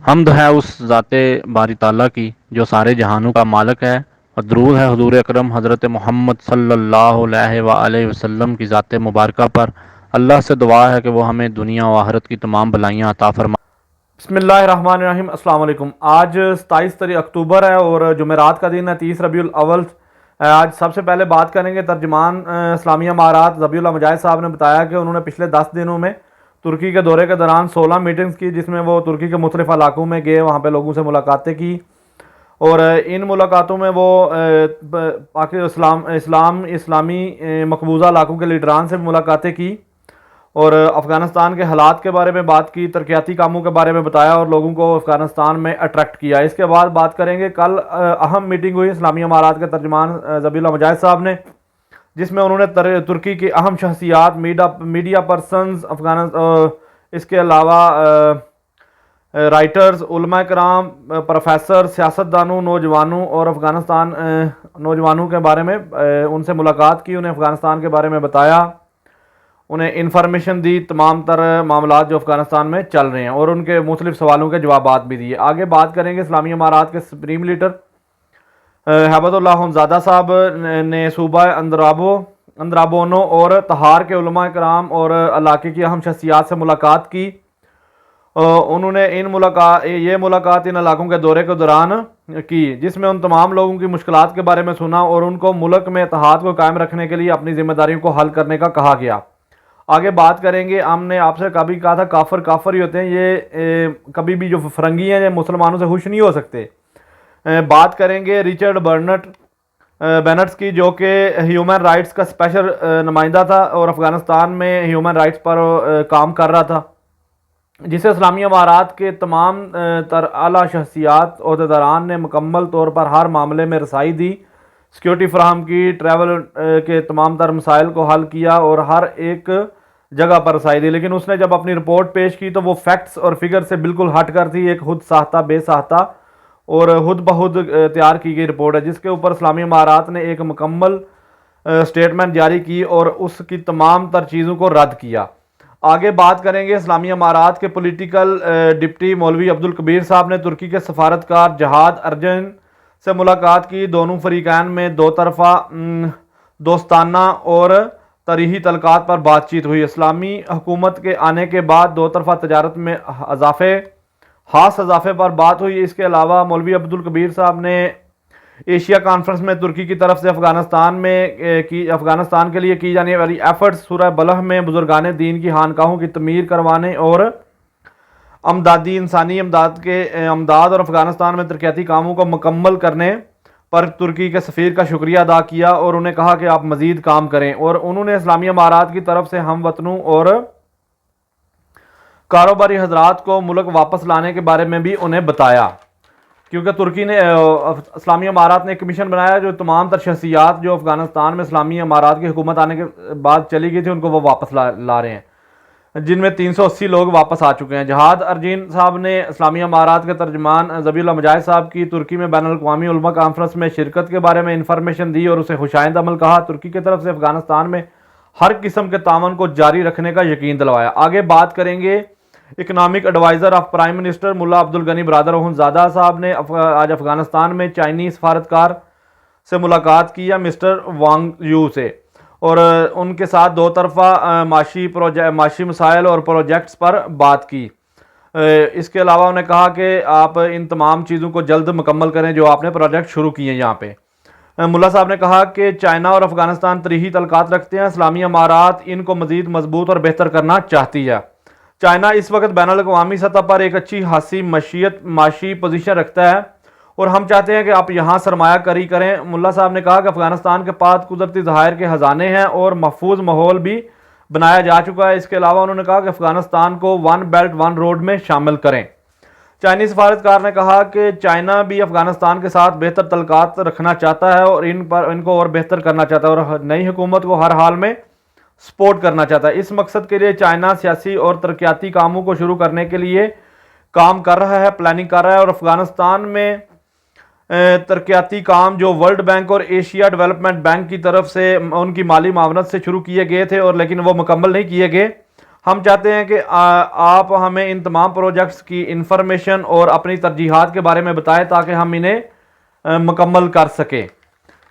حمد ہے اس ذات باری تعالیٰ کی جو سارے جہانوں کا مالک ہے، اور درود ہے حضور اکرم حضرت محمد صلی اللہ علیہ وآلہ وسلم کی ذات مبارکہ پر۔ اللہ سے دعا ہے کہ وہ ہمیں دنیا و آخرت کی تمام بلائیاں عطا فرمائے۔ بسم اللہ الرحمن الرحیم۔ السلام علیکم۔ آج 27 اکتوبر ہے اور جمعرات کا دن ہے، 30 ربیع الاول۔ آج سب سے پہلے بات کریں گے ترجمان اسلامیہ امارات ذبیح اللہ مجاہد صاحب نے بتایا کہ انہوں نے پچھلے 10 دنوں میں ترکی کے دورے کے دوران 16 میٹنگز کی، جس میں وہ ترکی کے مختلف علاقوں میں گئے، وہاں پہ لوگوں سے ملاقاتیں کی، اور ان ملاقاتوں میں وہ اسلامی مقبوضہ علاقوں کے لیڈران سے بھی ملاقاتیں کی، اور افغانستان کے حالات کے بارے میں بات کی، ترقیاتی کاموں کے بارے میں بتایا اور لوگوں کو افغانستان میں اٹریکٹ کیا۔ اس کے بعد بات کریں گے کل اہم میٹنگ ہوئی اسلامی امارات کے ترجمان ذبیح اللہ مجاہد صاحب نے، جس میں انہوں نے ترکی کی اہم شخصیات، میڈیا پرسنز، اس کے علاوہ رائٹرز، علماء کرام، پروفیسر، سیاستدانوں، نوجوانوں اور افغانستان نوجوانوں کے بارے میں ان سے ملاقات کی، انہیں افغانستان کے بارے میں بتایا، انہیں انفارمیشن دی تمام تر معاملات جو افغانستان میں چل رہے ہیں، اور ان کے مختلف سوالوں کے جوابات بھی دیے۔ آگے بات کریں گے اسلامی امارات کے سپریم لیڈر ہیبت اللہ اخونزادہ صاحب نے صوبہ اندرابونو اور تہار کے علماء کرام اور علاقے کی اہم شخصیات سے ملاقات کی۔ انہوں نے یہ ملاقات ان علاقوں کے دورے کے دوران کی، جس میں ان تمام لوگوں کی مشکلات کے بارے میں سنا اور ان کو ملک میں اتحاد کو قائم رکھنے کے لیے اپنی ذمہ داریوں کو حل کرنے کا کہا گیا۔ آگے بات کریں گے، ہم نے آپ سے کبھی کہا تھا کافر ہی ہوتے ہیں یہ، کبھی بھی جو فرنگی ہیں یہ مسلمانوں سے خوش نہیں ہو سکتے۔ بات کریں گے رچرڈ بینٹس کی، جو کہ ہیومن رائٹس کا اسپیشل نمائندہ تھا اور افغانستان میں ہیومن رائٹس پر کام کر رہا تھا، جسے اسلامی امارات کے تمام تر اعلیٰ شخصیات عہدیداران نے مکمل طور پر ہر معاملے میں رسائی دی، سیکیورٹی فراہم کی، ٹریول کے تمام تر مسائل کو حل کیا اور ہر ایک جگہ پر رسائی دی۔ لیکن اس نے جب اپنی رپورٹ پیش کی تو وہ فیکٹس اور فگر سے بالکل ہٹ کر تھی، ایک خود ساختہ بے ساختہ اور خود بخود تیار کی گئی رپورٹ ہے، جس کے اوپر اسلامی امارات نے ایک مکمل سٹیٹمنٹ جاری کی اور اس کی تمام تر چیزوں کو رد کیا۔ آگے بات کریں گے اسلامی امارات کے پولیٹیکل ڈپٹی مولوی عبدالکبیر صاحب نے ترکی کے سفارتکار جہاد ارجن سے ملاقات کی۔ دونوں فریقین میں دو طرفہ دوستانہ اور تاریخی تعلقات پر بات چیت ہوئی۔ اسلامی حکومت کے آنے کے بعد دو طرفہ تجارت میں خاص اضافے پر بات ہوئی۔ اس کے علاوہ مولوی عبدالکبیر صاحب نے ایشیا کانفرنس میں ترکی کی طرف سے افغانستان کے لیے کی جانے والی ایفرٹس، سورہ بلح میں بزرگان دین کی خانقاہوں کی تعمیر کروانے اور انسانی امداد اور افغانستان میں ترقیاتی کاموں کو مکمل کرنے پر ترکی کے سفیر کا شکریہ ادا کیا اور انہیں کہا کہ آپ مزید کام کریں، اور انہوں نے اسلامی امارات کی طرف سے ہم وطنوں اور کاروباری حضرات کو ملک واپس لانے کے بارے میں بھی انہیں بتایا، کیونکہ ترکی نے اسلامی امارات نے ایک کمیشن بنایا جو تمام تر شخصیات جو افغانستان میں اسلامی امارات کی حکومت آنے کے بعد چلی گئی تھی ان کو وہ واپس لا رہے ہیں، جن میں 380 لوگ واپس آ چکے ہیں۔ جہاد ارجین صاحب نے اسلامی امارات کے ترجمان ذبیح اللہ مجاہد صاحب کی ترکی میں بین الاقوامی علماء کانفرنس میں شرکت کے بارے میں انفارمیشن دی اور اسے خوشائند عمل کہا۔ ترکی کی طرف سے افغانستان میں ہر قسم کے تعاون کو جاری رکھنے کا یقین دلوایا۔ آگے بات کریں گے economic adviser of prime minister Mullah Abdul Ghani برادر اخونزادہ صاحب نے آج افغانستان میں چائنی سفارتکار سے ملاقات کی، مسٹر وانگ یو سے، اور ان کے ساتھ دو طرفہ معاشی مسائل اور پروجیکٹس پر بات کی۔ اس کے علاوہ انہیں کہا کہ آپ ان تمام چیزوں کو جلد مکمل کریں جو آپ نے پروجیکٹ شروع کیے ہیں یہاں پہ۔ ملا صاحب نے کہا کہ چائنا اور افغانستان تاریخی تعلقات رکھتے ہیں، اسلامی امارات ان کو مزید مضبوط اور بہتر کرنا چاہتی ہے۔ چائنا اس وقت بین الاقوامی سطح پر ایک اچھی خاصی معاشی پوزیشن رکھتا ہے اور ہم چاہتے ہیں کہ آپ یہاں سرمایہ کاری کریں۔ ملا صاحب نے کہا کہ افغانستان کے پاس قدرتی ذخائر کے خزانے ہیں اور محفوظ ماحول بھی بنایا جا چکا ہے۔ اس کے علاوہ انہوں نے کہا کہ افغانستان کو ون بیلٹ ون روڈ میں شامل کریں۔ چائنی سفارتکار نے کہا کہ چائنا بھی افغانستان کے ساتھ بہتر تعلقات رکھنا چاہتا ہے اور ان کو اور بہتر کرنا چاہتا ہے اور نئی حکومت کو ہر حال میں سپورٹ کرنا چاہتا ہے۔ اس مقصد کے لیے چائنا سیاسی اور ترقیاتی کاموں کو شروع کرنے کے لیے کام کر رہا ہے، پلاننگ کر رہا ہے، اور افغانستان میں ترقیاتی کام جو ورلڈ بینک اور ایشیا ڈیولپمنٹ بینک کی طرف سے ان کی مالی معاونت سے شروع کیے گئے تھے اور لیکن وہ مکمل نہیں کیے گئے، ہم چاہتے ہیں کہ آپ ہمیں ان تمام پروجیکٹس کی انفارمیشن اور اپنی ترجیحات کے بارے میں بتائیں تاکہ ہم انہیں مکمل کر سکیں۔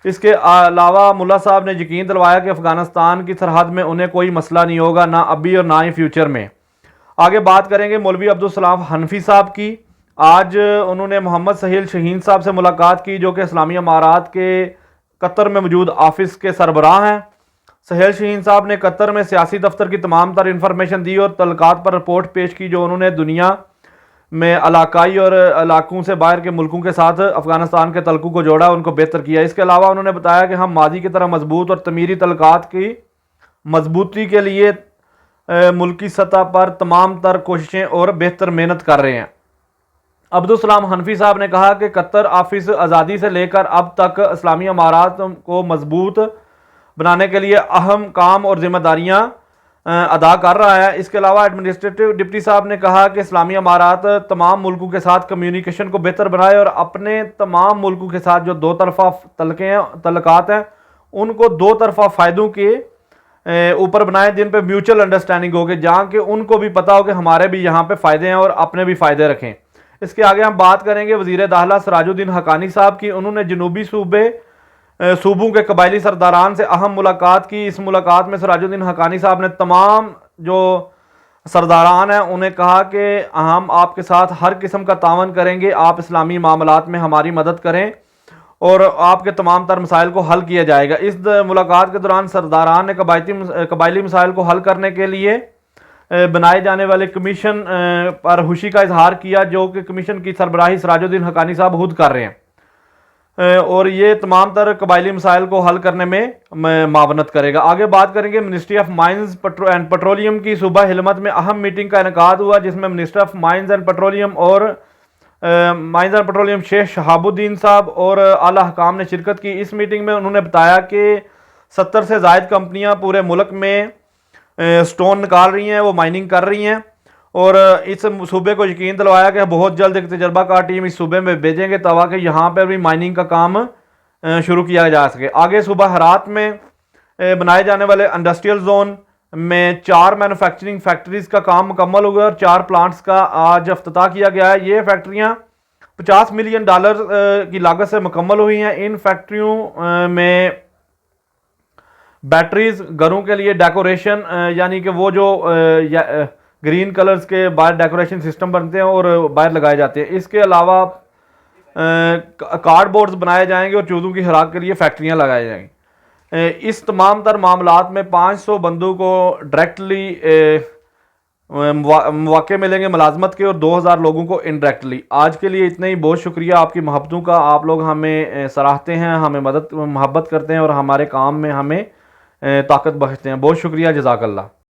اس کے علاوہ ملا صاحب نے یقین دلوایا کہ افغانستان کی سرحد میں انہیں کوئی مسئلہ نہیں ہوگا، نہ ابھی اور نہ ہی فیوچر میں۔ آگے بات کریں گے مولوی عبدالسلام حنفی صاحب کی۔ آج انہوں نے محمد سہیل شہین صاحب سے ملاقات کی جو کہ اسلامی امارات کے قطر میں موجود آفس کے سربراہ ہیں۔ سہیل شہین صاحب نے قطر میں سیاسی دفتر کی تمام تر انفارمیشن دی اور تعلقات پر رپورٹ پیش کی جو انہوں نے دنیا میں علاقائی اور علاقوں سے باہر کے ملکوں کے ساتھ افغانستان کے تعلقوں کو جوڑا، ان کو بہتر کیا۔ اس کے علاوہ انہوں نے بتایا کہ ہم ماضی کی طرح مضبوط اور تعمیری تعلقات کی مضبوطی کے لیے ملکی سطح پر تمام تر کوششیں اور بہتر محنت کر رہے ہیں۔ عبدالسلام حنفی صاحب نے کہا کہ قطر آفس آزادی سے لے کر اب تک اسلامی امارات کو مضبوط بنانے کے لیے اہم کام اور ذمہ داریاں ادا کر رہا ہے۔ اس کے علاوہ ایڈمنسٹریٹو ڈپٹی صاحب نے کہا کہ اسلامی امارات تمام ملکوں کے ساتھ کمیونیکیشن کو بہتر بنائے اور اپنے تمام ملکوں کے ساتھ جو دو طرفہ تعلقات ہیں ان کو دو طرفہ فائدوں کے اوپر بنائے جن پہ میوچل انڈرسٹینڈنگ ہو کہ جہاں کہ ان کو بھی پتہ ہو کہ ہمارے بھی یہاں پہ فائدے ہیں اور اپنے بھی فائدے رکھیں۔ اس کے آگے ہم بات کریں گے وزیر داخلہ سراج الدین حقانی صاحب کی۔ انہوں نے جنوبی صوبوں کے قبائلی سرداران سے اہم ملاقات کی۔ اس ملاقات میں سراج الدین حقانی صاحب نے تمام جو سرداران ہیں انہیں کہا کہ ہم آپ کے ساتھ ہر قسم کا تعاون کریں گے، آپ اسلامی معاملات میں ہماری مدد کریں اور آپ کے تمام تر مسائل کو حل کیا جائے گا۔ اس ملاقات کے دوران سرداران نے قبائلی مسائل کو حل کرنے کے لیے بنائے جانے والے کمیشن پر خوشی کا اظہار کیا جو کہ کمیشن کی سربراہی سراج الدین حقانی صاحب خود کر رہے ہیں اور یہ تمام تر قبائلی مسائل کو حل کرنے میں معاونت کرے گا۔ آگے بات کریں گے ministry of mines and petroleum کی۔ صوبہ ہلمت میں اہم میٹنگ کا انعقاد ہوا جس میں minister of mines and petroleum شیخ شہاب الدین صاحب اور اعلیٰ حکام نے شرکت کی۔ اس میٹنگ میں انہوں نے بتایا کہ 70 سے زائد کمپنیاں پورے ملک میں سٹون نکال رہی ہیں، وہ مائننگ کر رہی ہیں اور اس صوبے کو یقین دلوایا کہ بہت جلد ایک تجربہ کار ٹیم اس صوبے میں بھیجیں گے تاکہ یہاں پر بھی مائننگ کا کام شروع کیا جا سکے۔ آگے صوبہ ہرات میں بنائے جانے والے انڈسٹریل زون میں 4 مینوفیکچرنگ فیکٹریز کا کام مکمل ہوا اور 4 پلانٹس کا آج افتتاح کیا گیا ہے۔ یہ فیکٹریاں $50 ملین کی لاگت سے مکمل ہوئی ہیں۔ ان فیکٹریوں میں بیٹریز، گھروں کے لیے ڈیکوریشن یعنی کہ وہ جو گرین کلرز کے باہر ڈیکوریشن سسٹم بنتے ہیں اور باہر لگائے جاتے ہیں۔ اس کے علاوہ کارڈ بورڈز بنائے جائیں گے اور چودوں کی خوراک کے لیے فیکٹریاں لگائی جائیں گی۔ اس تمام تر معاملات میں 500 بندوں کو ڈائریکٹلی مواقع ملیں گے ملازمت کے اور 2000 لوگوں کو انڈائریکٹلی۔ آج کے لیے اتنا ہی، بہت شکریہ آپ کی محبتوں کا۔ آپ لوگ ہمیں سراہتے ہیں، ہمیں محبت کرتے ہیں اور ہمارے کام میں ہمیں طاقت بخشتے ہیں۔ بہت شکریہ، جزاک اللہ۔